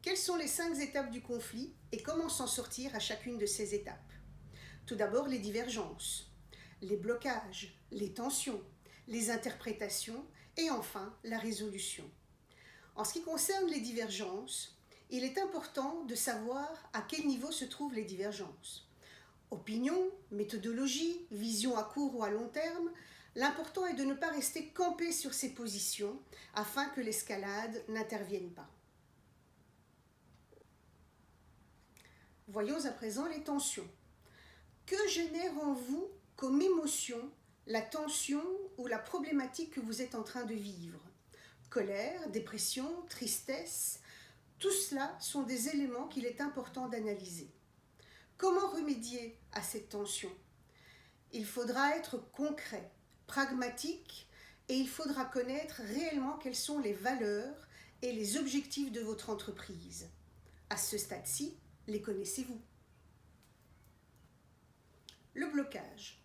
Quelles sont les 5 étapes du conflit et comment s'en sortir à chacune de ces étapes? Tout d'abord, les divergences, les blocages, les tensions, les interprétations et enfin la résolution. En ce qui concerne les divergences, il est important de savoir à quel niveau se trouvent les divergences. Opinion, méthodologie, vision à court ou à long terme, l'important est de ne pas rester campé sur ses positions afin que l'escalade n'intervienne pas. Voyons à présent les tensions. Que génère en vous comme émotion la tension ou la problématique que vous êtes en train de vivre? Colère, dépression, tristesse, tout cela sont des éléments qu'il est important d'analyser. Comment remédier à cette tension? Il faudra être concret, pragmatique et il faudra connaître réellement quelles sont les valeurs et les objectifs de votre entreprise. À ce stade-ci, les connaissez-vous? Le blocage.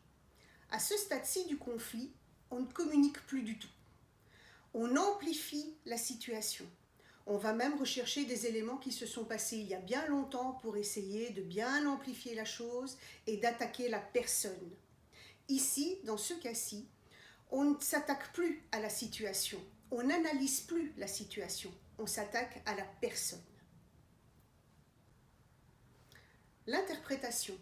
À ce stade-ci du conflit, on ne communique plus du tout. On amplifie la situation. On va même rechercher des éléments qui se sont passés il y a bien longtemps pour essayer de bien amplifier la chose et d'attaquer la personne. Ici, dans ce cas-ci, on ne s'attaque plus à la situation. On n'analyse plus la situation. On s'attaque à la personne. L'interprétation.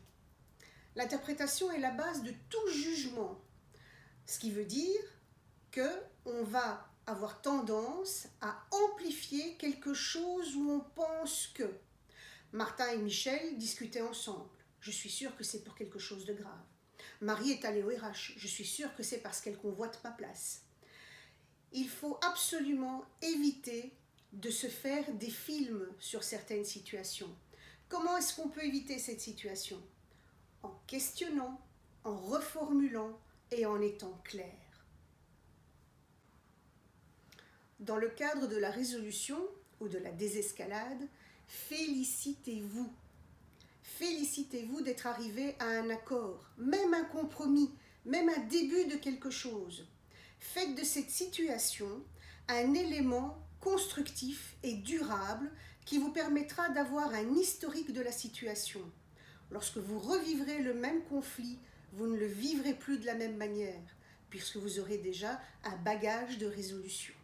L'interprétation est la base de tout jugement, ce qui veut dire qu'on va avoir tendance à amplifier quelque chose où on pense que. Martin et Michel discutaient ensemble. Je suis sûre que c'est pour quelque chose de grave. Marie est allée au RH. Je suis sûre que c'est parce qu'elle convoite ma place. Il faut absolument éviter de se faire des films sur certaines situations. Comment est-ce qu'on peut éviter cette situation? En questionnant, en reformulant et en étant clair. Dans le cadre de la résolution ou de la désescalade, félicitez-vous. Félicitez-vous d'être arrivé à un accord, même un compromis, même un début de quelque chose. Faites de cette situation un élément constructif et durable qui vous permettra d'avoir un historique de la situation. Lorsque vous revivrez le même conflit, vous ne le vivrez plus de la même manière, puisque vous aurez déjà un bagage de résolution.